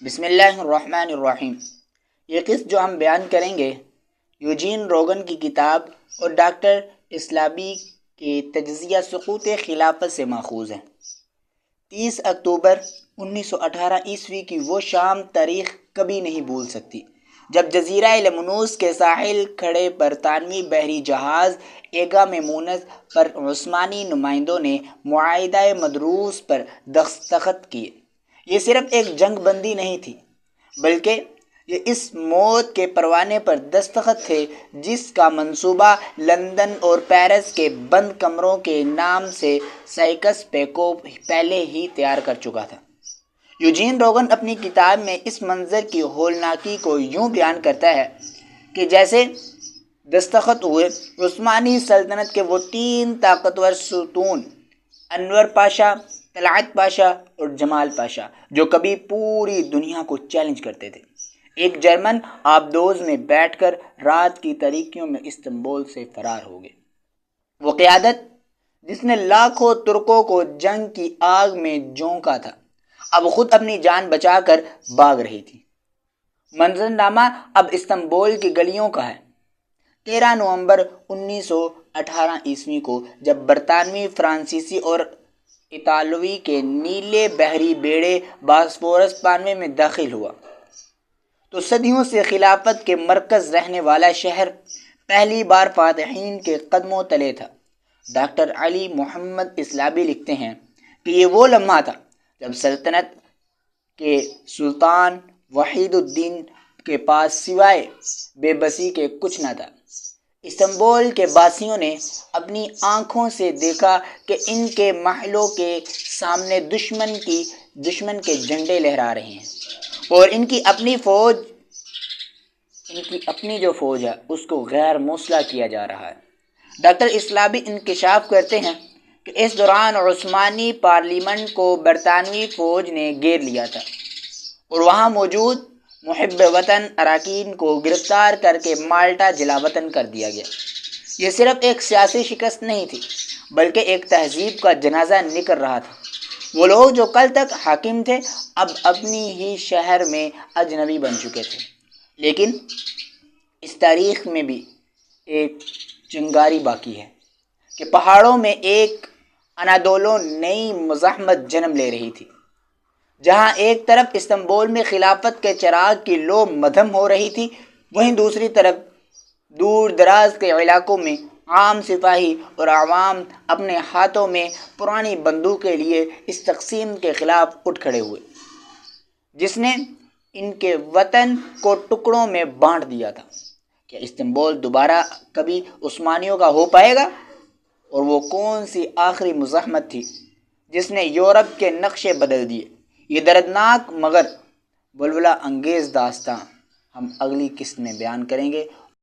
بسم اللہ الرحمن الرحیم۔ یہ قسط جو ہم بیان کریں گے یوجین روگن کی کتاب اور ڈاکٹر اسلابی کے تجزیہ سقوط خلافت سے ماخوذ ہے۔ 30 اکتوبر 1918 عیسوی کی وہ شام تاریخ کبھی نہیں بھول سکتی جب جزیرہ لمنوس کے ساحل کھڑے برطانوی بحری جہاز ایگا میمونز پر عثمانی نمائندوں نے معاہدہ مدروس پر دستخط کیے۔ یہ صرف ایک جنگ بندی نہیں تھی، بلکہ یہ اس موت کے پروانے پر دستخط تھے جس کا منصوبہ لندن اور پیرس کے بند کمروں کے نام سے سائکس پیکو پہلے ہی تیار کر چکا تھا۔ یوجین روگن اپنی کتاب میں اس منظر کی ہولناکی کو یوں بیان کرتا ہے کہ جیسے دستخط ہوئے عثمانی سلطنت کے وہ تین طاقتور ستون انور پاشا، طلعت پاشا اور جمال پاشا، جو کبھی پوری دنیا کو چیلنج کرتے تھے، ایک جرمن آبدوز میں بیٹھ کر رات کی تاریکیوں میں استنبول سے فرار ہو گئے۔ وہ قیادت جس نے لاکھوں ترکوں کو جنگ کی آگ میں جھونکا تھا، اب خود اپنی جان بچا کر بھاگ رہی تھی۔ منظرنامہ اب استنبول کی گلیوں کا ہے۔ 13 نومبر 1918 عیسوی کو جب برطانوی، فرانسیسی اور اطالوی کے نیلے بحری بیڑے باسفورس پانوے میں داخل ہوا تو صدیوں سے خلافت کے مرکز رہنے والا شہر پہلی بار فاتحین کے قدموں تلے تھا۔ ڈاکٹر علی محمد اسلابی لکھتے ہیں کہ یہ وہ لمحہ تھا جب سلطنت کے سلطان وحید الدین کے پاس سوائے بے بسی کے کچھ نہ تھا۔ استنبول کے باسیوں نے اپنی آنکھوں سے دیکھا کہ ان کے محلوں کے سامنے دشمن کے جھنڈے لہرا رہے ہیں اور ان کی اپنی جو فوج ہے اس کو غیر مسلح کیا جا رہا ہے۔ ڈاکٹر اسلابی انکشاف کرتے ہیں کہ اس دوران عثمانی پارلیمنٹ کو برطانوی فوج نے گھیر لیا تھا اور وہاں موجود محب وطن اراکین کو گرفتار کر کے مالٹا جلا وطن کر دیا گیا۔ یہ صرف ایک سیاسی شکست نہیں تھی، بلکہ ایک تہذیب کا جنازہ نکل رہا تھا۔ وہ لوگ جو کل تک حاکم تھے اب اپنی ہی شہر میں اجنبی بن چکے تھے۔ لیکن اس تاریخ میں بھی ایک چنگاری باقی ہے کہ پہاڑوں میں ایک انادولو نئی مزاحمت جنم لے رہی تھی۔ جہاں ایک طرف استنبول میں خلافت کے چراغ کی لو مدھم ہو رہی تھی، وہیں دوسری طرف دور دراز کے علاقوں میں عام سپاہی اور عوام اپنے ہاتھوں میں پرانی بندوقیں لیے اس تقسیم کے خلاف اٹھ کھڑے ہوئے جس نے ان کے وطن کو ٹکڑوں میں بانٹ دیا تھا۔ کیا استنبول دوبارہ کبھی عثمانیوں کا ہو پائے گا؟ اور وہ کون سی آخری مزاحمت تھی جس نے یورپ کے نقشے بدل دیے؟ یہ دردناک مگر ولولہ انگیز داستان ہم اگلی قسط میں بیان کریں گے۔